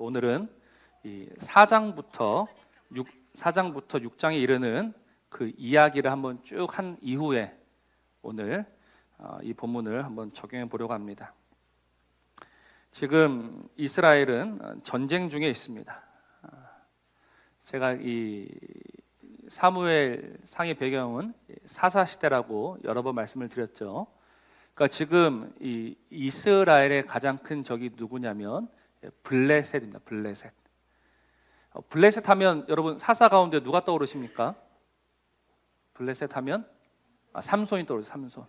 오늘은 이 4장부터 6장에 이르는 그 이야기를 한번 쭉 한 이후에 오늘 이 본문을 한번 적용해 보려고 합니다. 지금 이스라엘은 전쟁 중에 있습니다. 제가 이 사무엘 상의 배경은 사사 시대라고 여러 번 말씀을 드렸죠. 그러니까 지금 이 이스라엘의 가장 큰 적이 누구냐면 블레셋입니다. 블레셋. 블레셋 하면 여러분 사사 가운데 누가 떠오르십니까? 블레셋 하면 삼손이 떠오르죠. 삼손.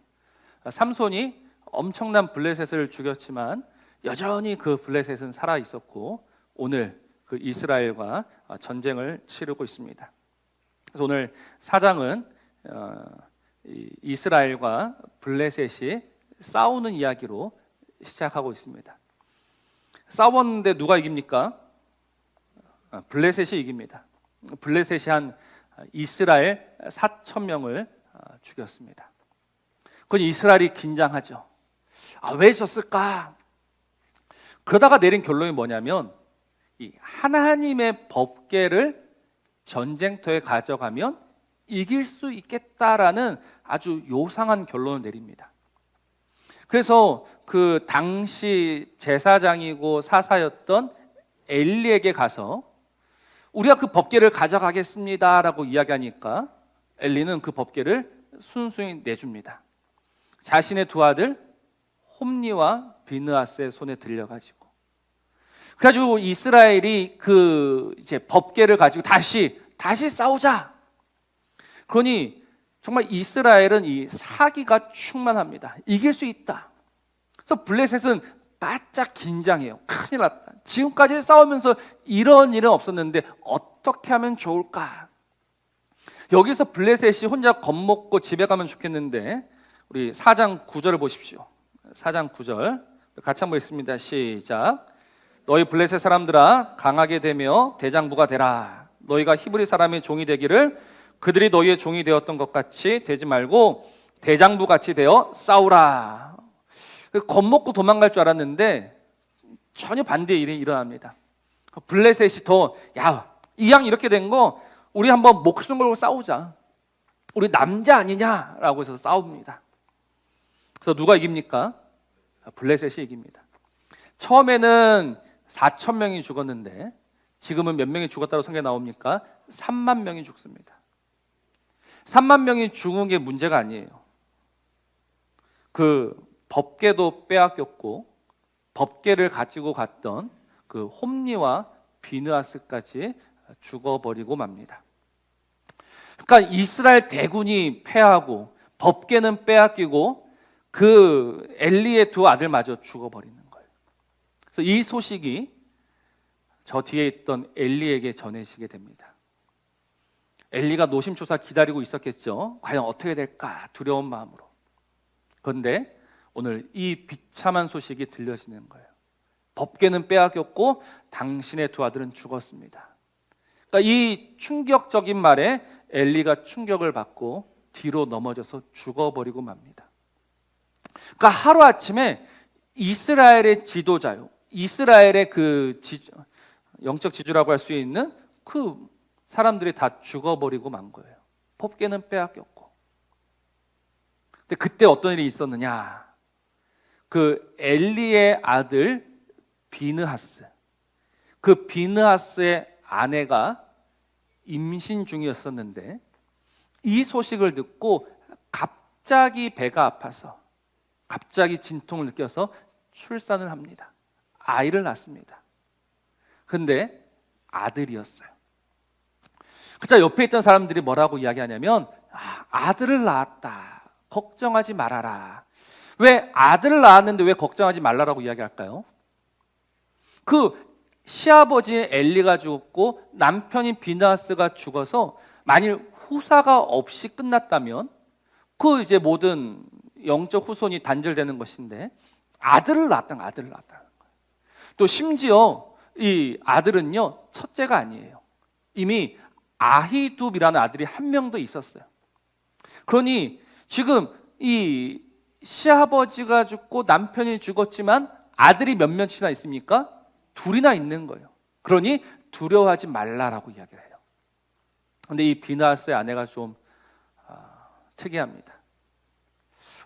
삼손이 엄청난 블레셋을 죽였지만 여전히 그 블레셋은 살아 있었고 오늘 그 이스라엘과 전쟁을 치르고 있습니다. 그래서 오늘 4장은 이스라엘과 블레셋이 싸우는 이야기로 시작하고 있습니다. 싸웠는데 누가 이깁니까? 블레셋이 이깁니다. 블레셋이 한 이스라엘 4,000명을 죽였습니다. 그건 이스라엘이 긴장하죠. 왜 졌을까? 그러다가 내린 결론이 뭐냐면 이 하나님의 법궤를 전쟁터에 가져가면 이길 수 있겠다라는 아주 요상한 결론을 내립니다. 그래서 그 당시 제사장이고 사사였던 엘리에게 가서 우리가 그 법궤를 가져가겠습니다라고 이야기하니까 엘리는 그 법궤를 순순히 내줍니다. 자신의 두 아들 홈니와 비느하스의 손에 들려가지고 그래가지고 이스라엘이 그 이제 법궤를 가지고 다시 싸우자. 그러니 정말 이스라엘은 이 사기가 충만합니다. 이길 수 있다. 그래서 블레셋은 바짝 긴장해요. 큰일 났다. 지금까지 싸우면서 이런 일은 없었는데 어떻게 하면 좋을까? 여기서 블레셋이 혼자 겁먹고 집에 가면 좋겠는데 우리 4장 9절을 보십시오. 4장 9절 같이 한번 읽습니다. 시작. 너희 블레셋 사람들아 강하게 되며 대장부가 되라. 너희가 히브리 사람의 종이 되기를 그들이 너희의 종이 되었던 것 같이 되지 말고 대장부 같이 되어 싸우라. 겁먹고 도망갈 줄 알았는데 전혀 반대의 일이 일어납니다. 블레셋이 더 이왕 이렇게 된 거 우리 한번 목숨 걸고 싸우자. 우리 남자 아니냐라고 해서 싸웁니다. 그래서 누가 이깁니까? 블레셋이 이깁니다. 처음에는 4,000명이 죽었는데 지금은 몇 명이 죽었다고 성경에 나옵니까? 3만 명이 죽습니다. 3만 명이 죽은 게 문제가 아니에요. 그 법궤도 빼앗겼고 법궤를 가지고 갔던 그 홈니와 비느하스까지 죽어버리고 맙니다. 그러니까 이스라엘 대군이 패하고 법궤는 빼앗기고 그 엘리의 두 아들마저 죽어버리는 거예요. 그래서 이 소식이 저 뒤에 있던 엘리에게 전해지게 됩니다. 엘리가 노심초사 기다리고 있었겠죠. 과연 어떻게 될까 두려운 마음으로. 그런데 오늘 이 비참한 소식이 들려지는 거예요. 법궤는 빼앗겼고 당신의 두 아들은 죽었습니다. 그러니까 이 충격적인 말에 엘리가 충격을 받고 뒤로 넘어져서 죽어버리고 맙니다. 그러니까 하루아침에 이스라엘의 지도자요, 이스라엘의 그 영적 지주라고 할 수 있는 그 사람들이 다 죽어버리고 만 거예요. 법궤는 빼앗겼고. 근데 그때 어떤 일이 있었느냐? 그 엘리의 아들 비느하스, 그 비느하스의 아내가 임신 중이었었는데 이 소식을 듣고 갑자기 배가 아파서 갑자기 진통을 느껴서 출산을 합니다. 아이를 낳습니다. 근데 아들이었어요. 그자 옆에 있던 사람들이 뭐라고 이야기하냐면 아들을 낳았다. 걱정하지 말아라. 왜 아들을 낳았는데 왜 걱정하지 말라라고 이야기할까요? 그 시아버지 엘리가 죽었고 남편인 비느하스가 죽어서 만일 후사가 없이 끝났다면 그 이제 모든 영적 후손이 단절되는 것인데 아들을 낳았다는 거예요. 또 심지어 이 아들은요 첫째가 아니에요. 이미 아히둡이라는 아들이 한 명 더 있었어요. 그러니 지금 이 시아버지가 죽고 남편이 죽었지만 아들이 몇 명이나 있습니까? 둘이나 있는 거예요. 그러니 두려워하지 말라라고 이야기를 해요. 그런데 이 비느하스의 아내가 좀 특이합니다.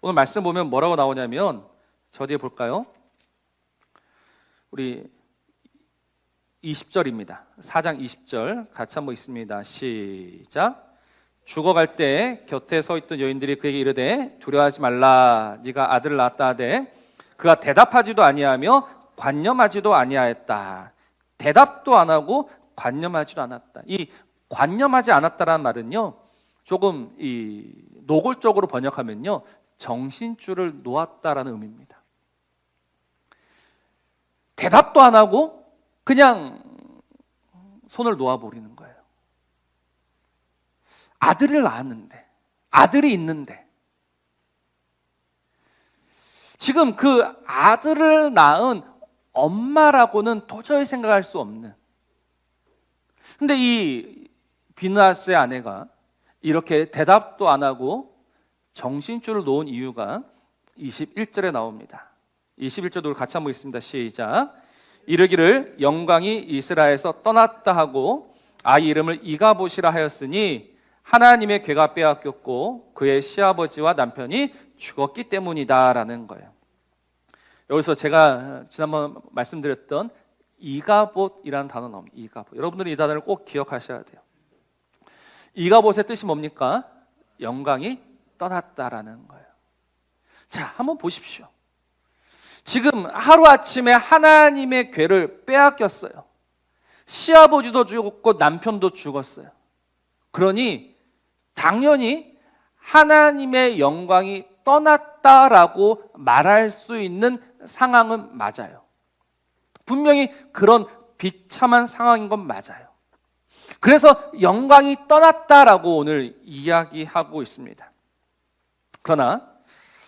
오늘 말씀 보면 뭐라고 나오냐면 저 뒤에 볼까요? 우리 20절입니다. 4장 20절 같이 한번 읽습니다. 시작. 죽어갈 때 곁에 서 있던 여인들이 그에게 이르되 두려워하지 말라 네가 아들을 낳았다 하되 그가 대답하지도 아니하며 관념하지도 아니하였다. 대답도 안 하고 관념하지도 않았다. 이 관념하지 않았다라는 말은요, 조금 이 노골적으로 번역하면요, 정신줄을 놓았다라는 의미입니다. 대답도 안 하고 그냥 손을 놓아버리는 거예요. 아들을 낳았는데, 아들이 있는데, 지금 그 아들을 낳은 엄마라고는 도저히 생각할 수 없는. 근데 이 비느하스의 아내가 이렇게 대답도 안 하고 정신줄을 놓은 이유가 21절에 나옵니다. 21절도 같이 한번 읽습니다. 시작. 이르기를 영광이 이스라엘에서 떠났다 하고 아이 이름을 이가봇이라 하였으니 하나님의 괴가 빼앗겼고 그의 시아버지와 남편이 죽었기 때문이다라는 거예요. 여기서 제가 지난번 말씀드렸던 이가봇이라는 단어 나옵니다. 이가봇. 여러분들이 이 단어를 꼭 기억하셔야 돼요. 이가봇의 뜻이 뭡니까? 영광이 떠났다라는 거예요. 자, 한번 보십시오. 지금 하루아침에 하나님의 괴를 빼앗겼어요. 시아버지도 죽었고 남편도 죽었어요. 그러니 당연히 하나님의 영광이 떠났다라고 말할 수 있는 상황은 맞아요. 분명히 그런 비참한 상황인 건 맞아요. 그래서 영광이 떠났다라고 오늘 이야기하고 있습니다. 그러나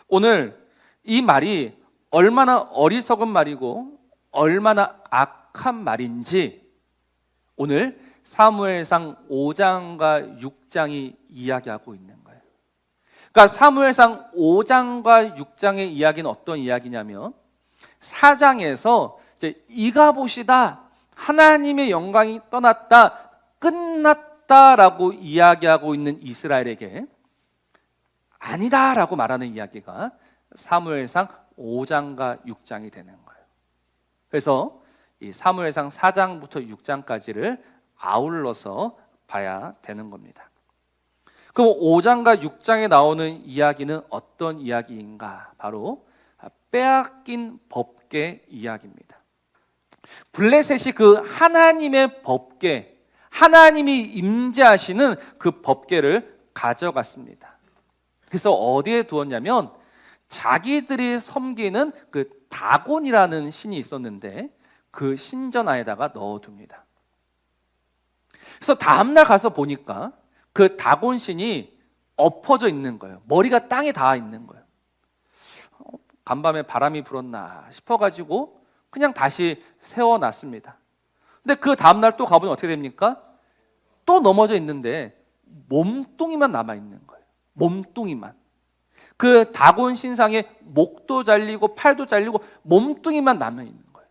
오늘 이 말이 얼마나 어리석은 말이고 얼마나 악한 말인지 오늘 사무엘상 5장과 6장이 이야기하고 있는 거예요. 그러니까 사무엘상 5장과 6장의 이야기는 어떤 이야기냐면 4장에서 이제 이가봇이다, 하나님의 영광이 떠났다, 끝났다라고 이야기하고 있는 이스라엘에게 아니다라고 말하는 이야기가 사무엘상 5장과 6장이 되는 거예요. 그래서 이 사무엘상 4장부터 6장까지를 아울러서 봐야 되는 겁니다. 그럼 5장과 6장에 나오는 이야기는 어떤 이야기인가? 바로 빼앗긴 법궤 이야기입니다. 블레셋이 그 하나님의 법궤, 하나님이 임재하시는 그 법궤를 가져갔습니다. 그래서 어디에 두었냐면 자기들이 섬기는 그 다곤이라는 신이 있었는데 그 신전 안에다가 넣어둡니다. 그래서 다음날 가서 보니까 그 다곤 신이 엎어져 있는 거예요. 머리가 땅에 닿아 있는 거예요. 간밤에 바람이 불었나 싶어가지고 그냥 다시 세워놨습니다. 근데 그 다음날 또 가보니 어떻게 됩니까? 또 넘어져 있는데 몸뚱이만 남아있는 거예요. 몸뚱이만. 그 다곤 신상에 목도 잘리고 팔도 잘리고 몸뚱이만 남아있는 거예요.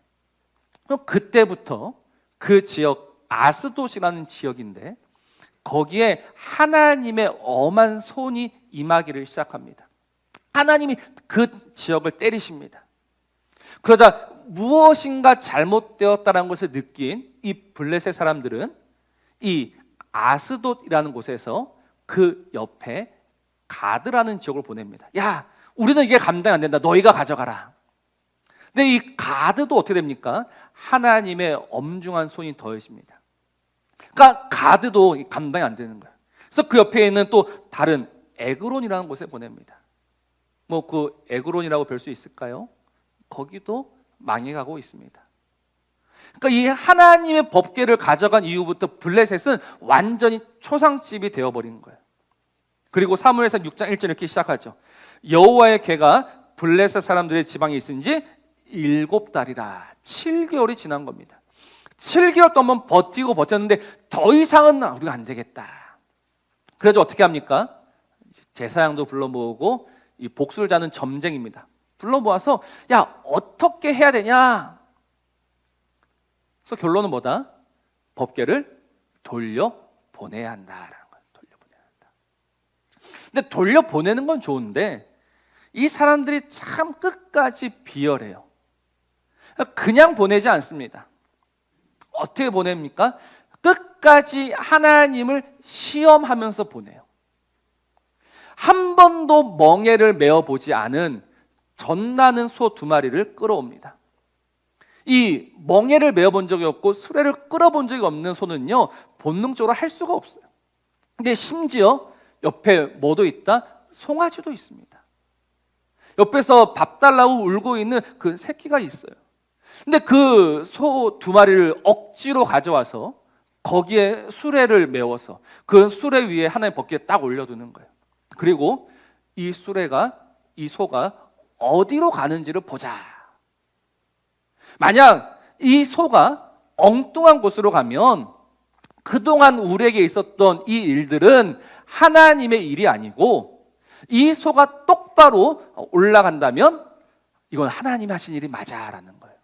그럼 그때부터 그 지역, 아스돗이라는 지역인데 거기에 하나님의 엄한 손이 임하기를 시작합니다. 하나님이 그 지역을 때리십니다. 그러자 무엇인가 잘못되었다는 것을 느낀 이 블레셋 사람들은 이 아스돗이라는 곳에서 그 옆에 가드라는 지역을 보냅니다. 야, 우리는 이게 감당이 안 된다. 너희가 가져가라. 근데 이 가드도 어떻게 됩니까? 하나님의 엄중한 손이 더해집니다. 그러니까 가드도 감당이 안 되는 거예요. 그래서 그 옆에 있는 또 다른 에그론이라는 곳에 보냅니다. 뭐 그 에그론이라고 별 수 있을까요? 거기도 망해가고 있습니다. 그러니까 이 하나님의 법궤를 가져간 이후부터 블레셋은 완전히 초상집이 되어버린 거예요. 그리고 사무엘상 6장 1절 이렇게 시작하죠. 여호와의 궤가 블레셋 사람들의 지방에 있은 지 7달이라 7개월이 지난 겁니다. 7개월 동안 버티고 버텼는데 더 이상은 우리가 안 되겠다. 그래서 어떻게 합니까? 제사장도 불러 모으고 이 복수를 자는 점쟁입니다. 불러 모아서 야, 어떻게 해야 되냐? 그래서 결론은 뭐다? 법궤를 돌려보내야 한다라는 거예요. 돌려보내야 한다. 근데 돌려보내는 건 좋은데 이 사람들이 참 끝까지 비열해요. 그냥 보내지 않습니다. 어떻게 보냅니까? 끝까지 하나님을 시험하면서 보내요. 한 번도 멍에를 메어보지 않은 젖나는 소 2마리를 끌어옵니다. 이 멍에를 메어본 적이 없고 수레를 끌어본 적이 없는 소는요, 본능적으로 할 수가 없어요. 근데 심지어 옆에 뭐도 있다? 송아지도 있습니다. 옆에서 밥 달라고 울고 있는 그 새끼가 있어요. 근데 그 소 2마리를 억지로 가져와서 거기에 수레를 메워서 그 수레 위에 하나의 법궤에 딱 올려두는 거예요. 그리고 이 소가 어디로 가는지를 보자. 만약 이 소가 엉뚱한 곳으로 가면 그동안 우리에게 있었던 이 일들은 하나님의 일이 아니고, 이 소가 똑바로 올라간다면 이건 하나님이 하신 일이 맞아라는 거예요.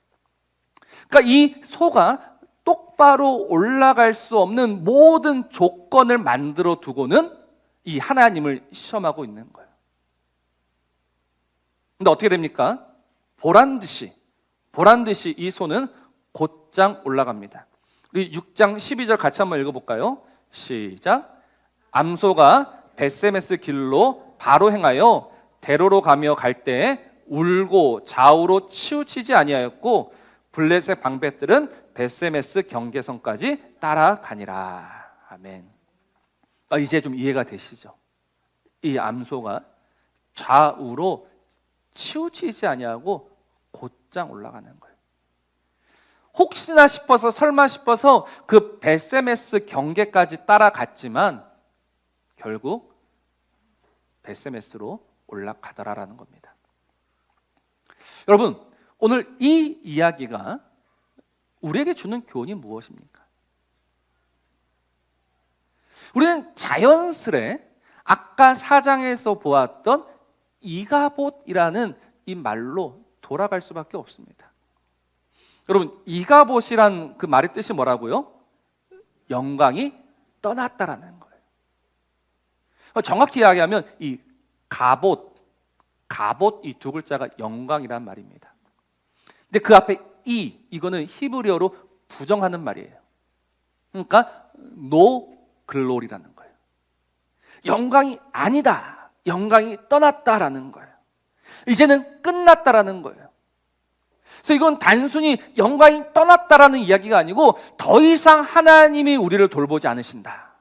그러니까 이 소가 똑바로 올라갈 수 없는 모든 조건을 만들어 두고는 이 하나님을 시험하고 있는 거예요. 근데 어떻게 됩니까? 보란 듯이 이 소는 곧장 올라갑니다. 우리 6장 12절 같이 한번 읽어볼까요? 시작. 암소가 벳세메스 길로 바로 행하여 대로로 가며 갈 때에 울고 좌우로 치우치지 아니하였고 블레셋 방백들은 벳세메스 경계선까지 따라가니라. 아멘. 이제 좀 이해가 되시죠? 이 암소가 좌우로 치우치지 아니하고 곧장 올라가는 거예요. 혹시나 싶어서, 설마 싶어서 그 벳세메스 경계까지 따라갔지만 결국 벳세메스로 올라가더라라는 겁니다. 여러분, 오늘 이 이야기가 우리에게 주는 교훈이 무엇입니까? 우리는 자연스레 아까 4장에서 보았던 이가봇이라는 이 말로 돌아갈 수밖에 없습니다. 여러분, 이가봇이란 그 말의 뜻이 뭐라고요? 영광이 떠났다라는 거예요. 정확히 이야기하면 이 갑옷 이 2글자가 영광이란 말입니다. 근데 그 앞에 이거는 히브리어로 부정하는 말이에요. 그러니까 no glory라는 거예요. 영광이 아니다, 영광이 떠났다라는 거예요. 이제는 끝났다라는 거예요. 그래서 이건 단순히 영광이 떠났다라는 이야기가 아니고 더 이상 하나님이 우리를 돌보지 않으신다,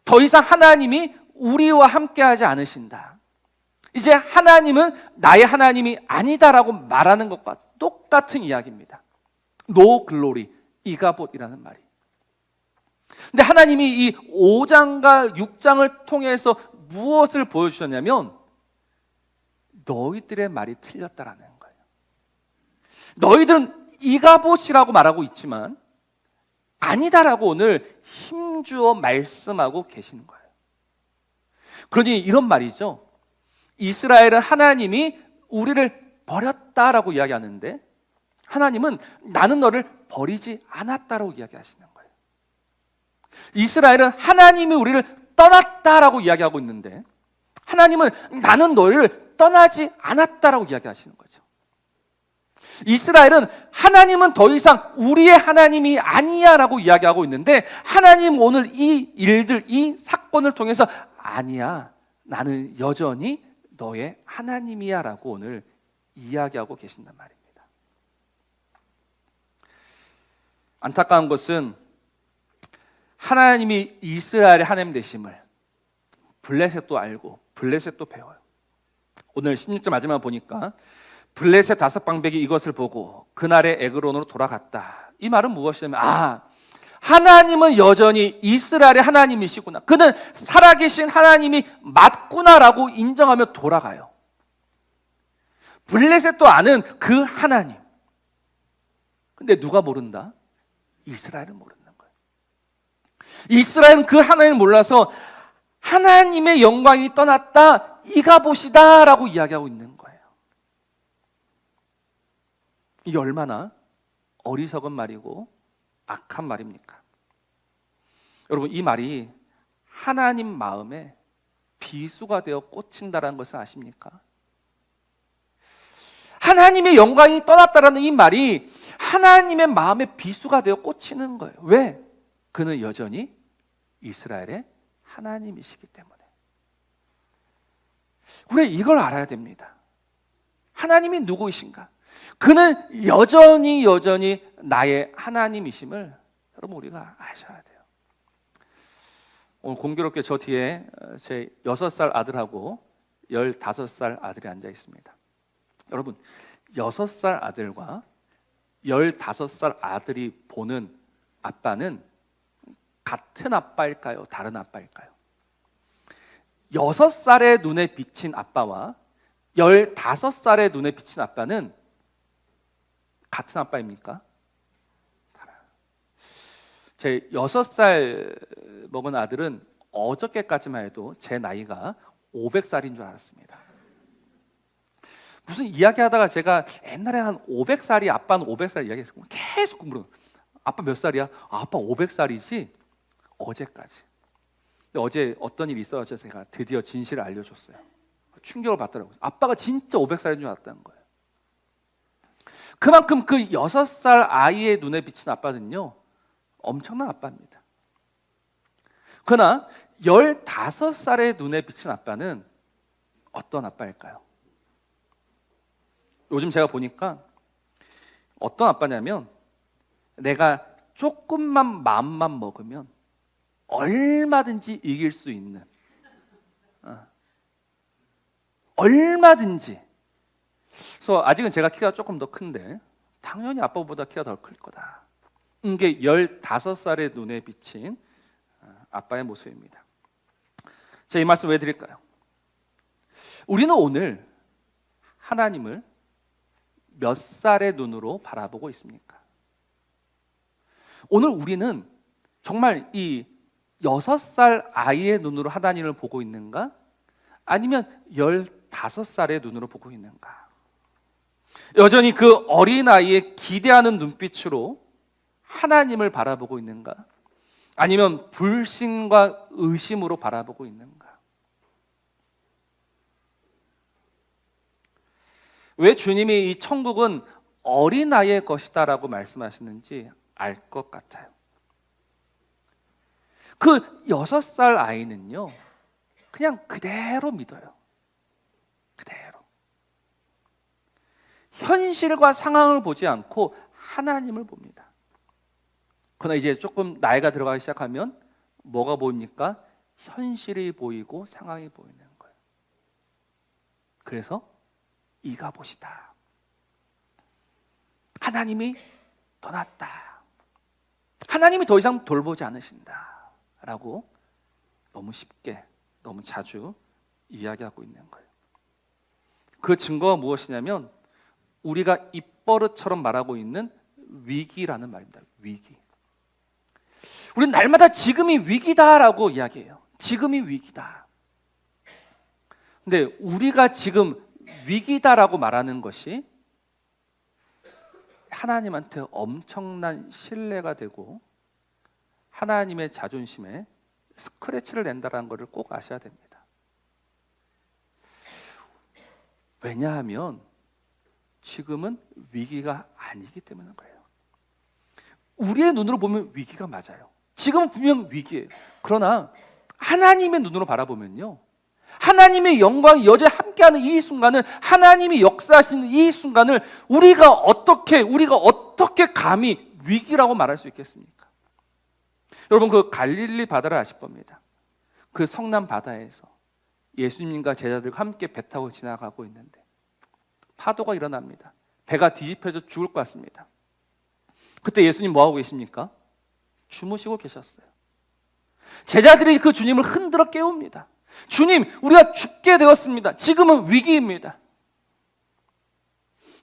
더 이상 하나님이 우리와 함께하지 않으신다, 이제 하나님은 나의 하나님이 아니다라고 말하는 것과 똑같은 이야기입니다. No glory, 이가봇이라는 말이. 근데 하나님이 이 5장과 6장을 통해서 무엇을 보여주셨냐면 너희들의 말이 틀렸다라는 거예요. 너희들은 이가봇이라고 말하고 있지만 아니다라고 오늘 힘주어 말씀하고 계시는 거예요. 그러니 이런 말이죠. 이스라엘은 하나님이 우리를 버렸다라고 이야기하는데 하나님은 나는 너를 버리지 않았다라고 이야기하시는 거예요. 이스라엘은 하나님이 우리를 떠났다라고 이야기하고 있는데 하나님은 나는 너를 떠나지 않았다라고 이야기하시는 거죠. 이스라엘은 하나님은 더 이상 우리의 하나님이 아니야라고 이야기하고 있는데 하나님 오늘 이 일들, 이 사건을 통해서 아니야, 나는 여전히 너의 하나님이야 라고 오늘 이야기하고 계신단 말입니다. 안타까운 것은 하나님이 이스라엘의 하나님 되심을 블레셋도 알고 블레셋도 배워요. 오늘 16절 마지막 보니까 블레셋 5방백이 이것을 보고 그날의 에그론으로 돌아갔다. 이 말은 무엇이냐면 하나님은 여전히 이스라엘의 하나님이시구나, 그는 살아계신 하나님이 맞구나라고 인정하며 돌아가요. 블레셋도 아는 그 하나님. 근데 누가 모른다? 이스라엘은 모르는 거예요. 이스라엘은 그 하나님을 몰라서 하나님의 영광이 떠났다, 이가봇이다 라고 이야기하고 있는 거예요. 이게 얼마나 어리석은 말이고 악한 말입니까? 여러분, 이 말이 하나님 마음에 비수가 되어 꽂힌다는 것을 아십니까? 하나님의 영광이 떠났다라는 이 말이 하나님의 마음에 비수가 되어 꽂히는 거예요. 왜? 그는 여전히 이스라엘의 하나님이시기 때문에. 우리 이걸 알아야 됩니다. 하나님이 누구이신가? 그는 여전히 나의 하나님이심을 여러분 우리가 아셔야 돼요. 오늘 공교롭게 저 뒤에 제 6살 아들하고 15살 아들이 앉아 있습니다. 여러분, 6살 아들과 15살 아들이 보는 아빠는 같은 아빠일까요? 다른 아빠일까요? 6살의 눈에 비친 아빠와 15살의 눈에 비친 아빠는 같은 아빠입니까? 달라요. 제 6살 먹은 아들은 어저께까지만 해도 제 나이가 500살인 줄 알았습니다. 무슨 이야기하다가 제가 옛날에 한 500살이 아빠는 500살 이야기했어요. 계속 물어요. 아빠 몇 살이야? 아빠 500살이지? 어제까지. 근데 어제 어떤 일이 있어서 제가 드디어 진실을 알려줬어요. 충격을 받더라고요. 아빠가 진짜 500살인 줄 알았다는 거예요. 그만큼 그 6살 아이의 눈에 비친 아빠는요, 엄청난 아빠입니다. 그러나 15살의 눈에 비친 아빠는 어떤 아빠일까요? 요즘 제가 보니까 어떤 아빠냐면 내가 조금만 마음만 먹으면 얼마든지 이길 수 있는, 얼마든지. 그래서 아직은 제가 키가 조금 더 큰데 당연히 아빠보다 키가 더 클 거다. 이게 15살의 눈에 비친 아빠의 모습입니다. 제가 이 말씀 왜 드릴까요? 우리는 오늘 하나님을 몇 살의 눈으로 바라보고 있습니까? 오늘 우리는 정말 이 6살 아이의 눈으로 하나님을 보고 있는가? 아니면 15살의 눈으로 보고 있는가? 여전히 그 어린아이의 기대하는 눈빛으로 하나님을 바라보고 있는가? 아니면 불신과 의심으로 바라보고 있는가? 왜 주님이 이 천국은 어린아이의 것이다라고 말씀하시는지 알 것 같아요. 그 6살 아이는요, 그냥 그대로 믿어요. 그대로. 현실과 상황을 보지 않고 하나님을 봅니다. 그러나 이제 조금 나이가 들어가기 시작하면 뭐가 보입니까? 현실이 보이고 상황이 보이는 거예요. 그래서 이가 보시다. 하나님이 떠났다. 하나님이 더 이상 돌보지 않으신다. 라고 너무 쉽게, 너무 자주 이야기하고 있는 거예요. 그 증거가 무엇이냐면 우리가 입버릇처럼 말하고 있는 위기라는 말입니다. 위기. 우리는 날마다 지금이 위기다라고 이야기해요. 지금이 위기다. 근데 우리가 지금 위기다라고 말하는 것이 하나님한테 엄청난 신뢰가 되고 하나님의 자존심에 스크래치를 낸다는 것을 꼭 아셔야 됩니다. 왜냐하면 지금은 위기가 아니기 때문인 거예요. 우리의 눈으로 보면 위기가 맞아요. 지금은 분명 위기예요. 그러나 하나님의 눈으로 바라보면요, 하나님의 영광이 여전히 함께하는 이 순간은, 하나님이 역사하시는 이 순간을 우리가 어떻게 감히 위기라고 말할 수 있겠습니까? 여러분, 그 갈릴리 바다를 아실 겁니다. 그 성남 바다에서 예수님과 제자들과 함께 배 타고 지나가고 있는데 파도가 일어납니다. 배가 뒤집혀져 죽을 것 같습니다. 그때 예수님 뭐 하고 계십니까? 주무시고 계셨어요. 제자들이 그 주님을 흔들어 깨웁니다. 주님, 우리가 죽게 되었습니다. 지금은 위기입니다.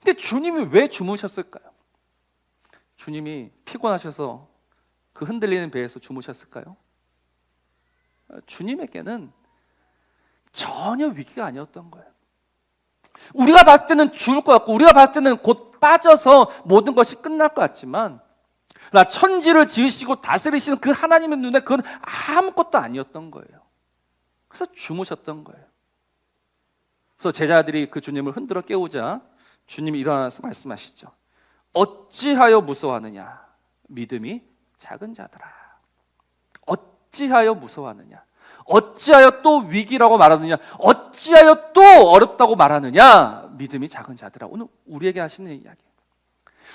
근데 주님이 왜 주무셨을까요? 주님이 피곤하셔서 그 흔들리는 배에서 주무셨을까요? 주님에게는 전혀 위기가 아니었던 거예요. 우리가 봤을 때는 죽을 것 같고, 우리가 봤을 때는 곧 빠져서 모든 것이 끝날 것 같지만, 나 천지를 지으시고 다스리시는 그 하나님의 눈에 그건 아무것도 아니었던 거예요. 그래서 주무셨던 거예요. 그래서 제자들이 그 주님을 흔들어 깨우자 주님이 일어나서 말씀하시죠. 어찌하여 무서워하느냐? 믿음이 작은 자들아. 어찌하여 무서워하느냐? 어찌하여 또 위기라고 말하느냐? 어찌하여 또 어렵다고 말하느냐? 믿음이 작은 자들아. 오늘 우리에게 하시는 이야기.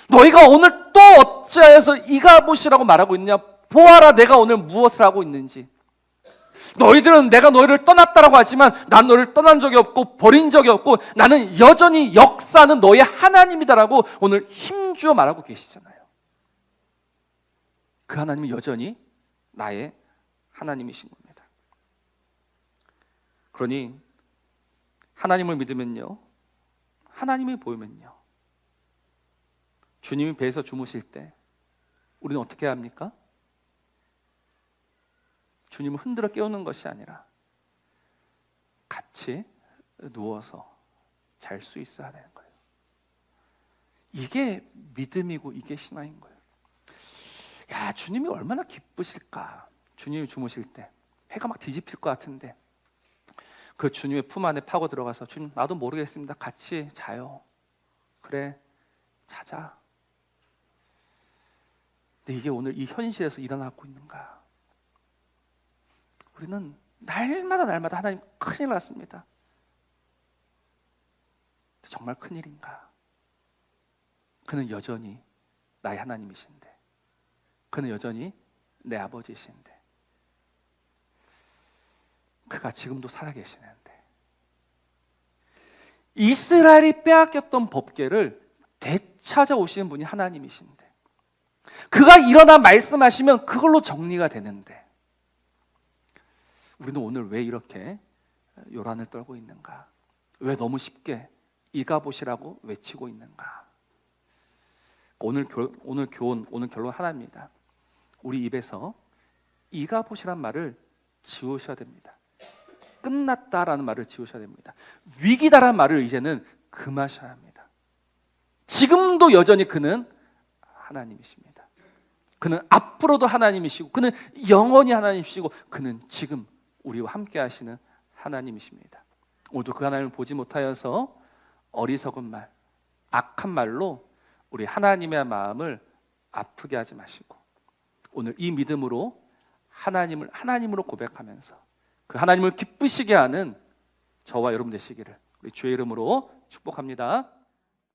너희가 오늘 또 어찌하여서 이가봇이라고 말하고 있느냐? 보아라, 내가 오늘 무엇을 하고 있는지. 너희들은 내가 너희를 떠났다라고 하지만 난 너희를 떠난 적이 없고 버린 적이 없고 나는 여전히 역사하는 너희 하나님이다라고 오늘 힘주어 말하고 계시잖아요. 그 하나님은 여전히 나의 하나님이신 겁니다. 그러니 하나님을 믿으면요, 하나님이 보이면요, 주님이 배에서 주무실 때 우리는 어떻게 해야 합니까? 주님을 흔들어 깨우는 것이 아니라 같이 누워서 잘 수 있어야 되는 거예요. 이게 믿음이고 이게 신앙인 거예요. 야, 주님이 얼마나 기쁘실까? 주님이 주무실 때 해가 막 뒤집힐 것 같은데 그 주님의 품 안에 파고 들어가서 주님, 나도 모르겠습니다. 같이 자요. 그래, 자자. 근데 이게 오늘 이 현실에서 일어나고 있는가? 우리는 날마다 하나님 큰일 났습니다. 정말 큰일인가? 그는 여전히 나의 하나님이신데, 그는 여전히 내 아버지이신데, 그가 지금도 살아계시는데, 이스라엘이 빼앗겼던 법궤를 되찾아오시는 분이 하나님이신데, 그가 일어나 말씀하시면 그걸로 정리가 되는데, 우리는 오늘 왜 이렇게 요란을 떨고 있는가? 왜 너무 쉽게 이가봇이라고 외치고 있는가? 오늘 결론 하나입니다. 우리 입에서 이가봇이란 말을 지우셔야 됩니다. 끝났다라는 말을 지우셔야 됩니다. 위기다라는 말을 이제는 금하셔야 합니다. 지금도 여전히 그는 하나님이십니다. 그는 앞으로도 하나님이시고, 그는 영원히 하나님이시고, 그는 지금 우리와 함께 하시는 하나님이십니다. 오늘도 그 하나님을 보지 못하여서 어리석은 말, 악한 말로 우리 하나님의 마음을 아프게 하지 마시고, 오늘 이 믿음으로 하나님으로 고백하면서 그 하나님을 기쁘시게 하는 저와 여러분 되시기를 우리 주의 이름으로 축복합니다.